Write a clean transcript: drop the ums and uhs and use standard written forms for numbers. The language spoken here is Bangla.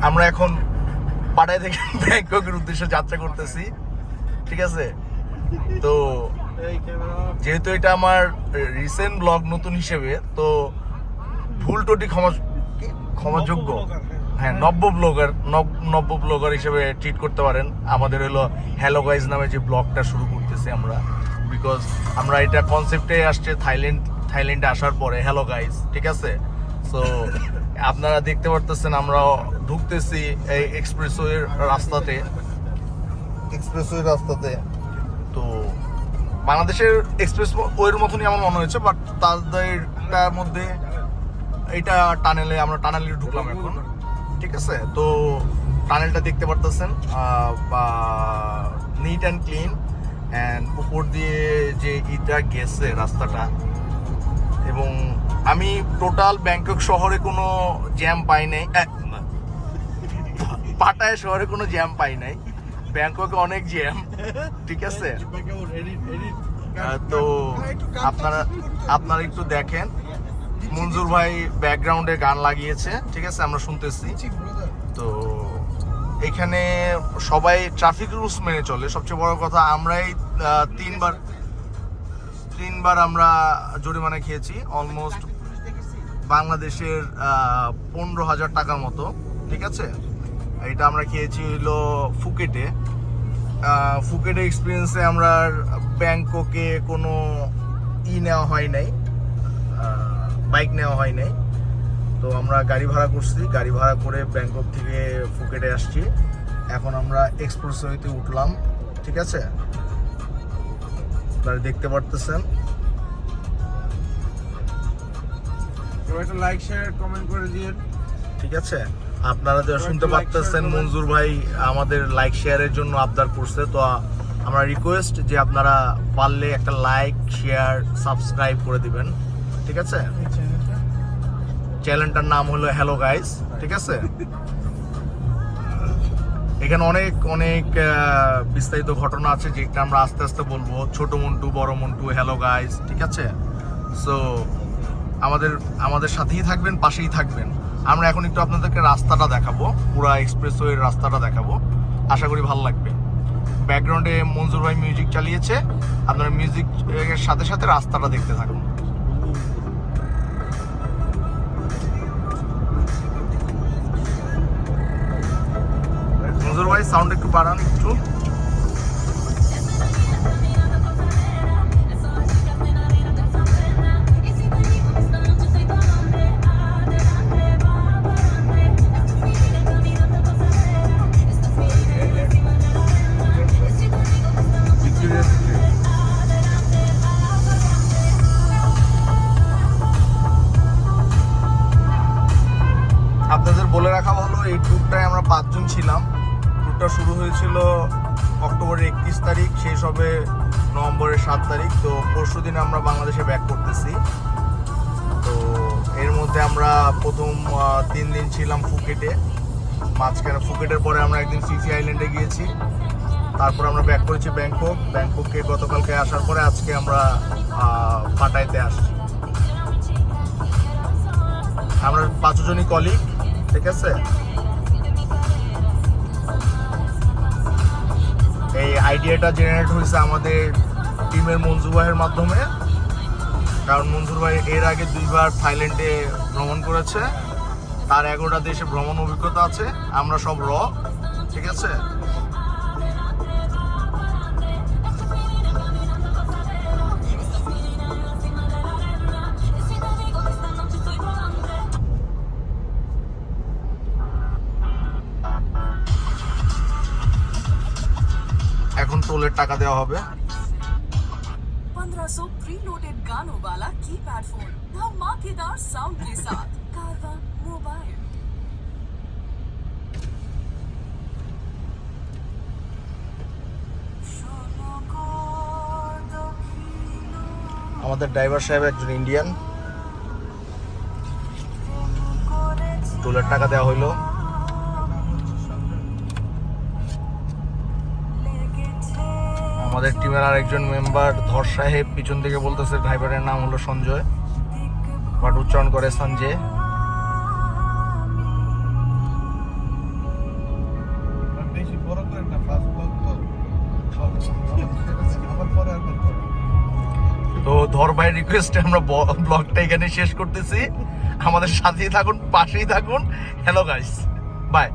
আমরা এখন পাটায় থেকে ব্যাংককের উদ্দেশ্যে যাত্রা করতেছি, ঠিক আছে? তো যেহেতু এটা আমার রিসেন্ট ব্লগ নতুন হিসেবে, তো ভুল ত্রুটি ক্ষমাযোগ্য। হ্যাঁ, নব্য ব্লগার হিসেবে ট্রিট করতে পারেন। আমাদের হলো হ্যালো গাইজ নামে যে ব্লগটা শুরু করতেছি আমরা, বিকজ আমরা এটা কনসেপ্টে আসছে থাইল্যান্ডে আসার পরে, হ্যালো গাইজ, ঠিক আছে? সো আপনারা দেখতে পারতেছেন আমরা ঢুকতেছি এই এক্সপ্রেসওয়ের রাস্তাতে। তো বাংলাদেশের এক্সপ্রেসওয়ের মতনই আমার মনে হয়েছে, বাট তাদের মধ্যে এটা আমরা টানেলে ঢুকলাম এখন, ঠিক আছে? তো টানেলটা দেখতে পারতেছেন, বা নিট অ্যান্ড ক্লিন, অ্যান্ড উপর দিয়ে যে ইটা গেছে রাস্তাটা, এবং আমি টোটাল ব্যাংকক শহরে কোনো জ্যাম পাই নাই, পাটায় শহরে কোনো জ্যাম পাই নাই, ব্যাংককে অনেক জ্যাম, ঠিক আছে? তো আপনারা একটু দেখেন, মঞ্জুর ভাই ব্যাকগ্রাউন্ডে গান লাগিয়েছে, ঠিক আছে, আমরা শুনতেছি। তো এখানে সবাই ট্রাফিক রুলস মেনে চলে। সবচেয়ে বড় কথা, আমরাই তিনবার আমরা জরিমানা খেয়েছি, অলমোস্ট বাংলাদেশের 15,000 টাকার মতো, ঠিক আছে? এটা আমরা খেয়েছি হইলো ফুকেটে এক্সপিরিয়েন্সে। আমরা ব্যাংককে কোনো নেওয়া হয় নাই, বাইক নেওয়া হয় নাই। তো আমরা গাড়ি ভাড়া করছি, গাড়ি ভাড়া করে ব্যাংকক থেকে ফুকেটে আসছি। এখন আমরা এক্সপ্রেসওয়েতে উঠলাম, ঠিক আছে? আপনারা দেখতে পারতেছেন। লাইক শেয়ার কমেন্ট করে দিয়ে, ঠিক আছে? আপনারা শুনতে পারতেছেন মঞ্জুর ভাই আমাদের লাইক শেয়ারের জন্য আবদার করছে। তো আমরা রিকোয়েস্ট যে আপনারা পারলে একটা লাইক শেয়ার সাবস্ক্রাইব করে দিবেন, ঠিক আছে? চ্যানেলটার নাম হলো হ্যালো গাইস, ঠিক আছে? এখানে অনেক বিস্তারিত ঘটনা আছে, যেটা আমরা আস্তে আস্তে বলবো। ছোট মন্টু, বড় মন্টু, হ্যালো গাইস, ঠিক আছে? সো আমাদের সাথেই থাকবেন, পাশেই থাকবেন। আমরা এখন একটু আপনাদেরকে রাস্তাটা দেখাবো, পুরা এক্সপ্রেসওয়ের রাস্তাটা দেখাবো, আশা করি ভালো লাগবে। ব্যাকগ্রাউন্ডে মঞ্জুর ভাই মিউজিক চালিয়েছে, আপনারা মিউজিকের সাথে সাথে রাস্তাটা দেখতে থাকুন। মঞ্জুর ভাই সাউন্ড একটু বাড়ান একটু। আপনাদের বলে রাখা হলো, এই ট্যুরটায় আমরা 5 জন ছিলাম। ট্যুরটা শুরু হয়েছিল অক্টোবরের 31 তারিখ, শেষ হবে নভেম্বরের 7 তারিখ। তো পরশু দিন আমরা বাংলাদেশে ব্যাক করতেছি। তো এর মধ্যে আমরা প্রথম 3 দিন ছিলাম ফুকেটে, মাঝখানে ফুকেটের পরে আমরা একদিন ফিফি আইল্যান্ডে গিয়েছি। তারপর আমরা ব্যাক করেছি ব্যাংককে গতকালকে আসার পরে আজকে আমরা পাটাইতে আসছি। আমরা 5 জনই কলিগ, ঠিক আছে? এই আইডিয়াটা জেনারেট হয়েছে আমাদের টিমের মঞ্জুর ভাইয়ের মাধ্যমে, কারণ মঞ্জুর ভাই এর আগে 2বার থাইল্যান্ডে ভ্রমণ করেছে, তার 11টা দেশে ভ্রমণ অভিজ্ঞতা আছে। আমরা সব ঠিক আছে? এখন টোলের টাকা দেওয়া হবে। 1500 प्रीलोडेड गानों वाला कीपैड फोन धमाकेदार साउंड के साथ कारवा मोबाइल। আমাদের ড্রাইভার সাহেব একজন ইন্ডিয়ান। টোলের টাকা দেওয়া হইলো। আমাদের টিমের আরেকজন মেম্বার ধর সাহেব পিছন থেকে বলতেছে ড্রাইভারের নাম হলো সঞ্জয়, বাট উচ্চারণ করে সঞ্জয়। করেন না, ফার্স্ট ব্লগ তো আবার পরে আর করবো। তো ধর ভাই রিকোয়েস্টে আমরা ব্লগটা এখানে শেষ করতেছি। আমাদের সাথেই থাকুন, পাশেই থাকুন। Hello guys, by.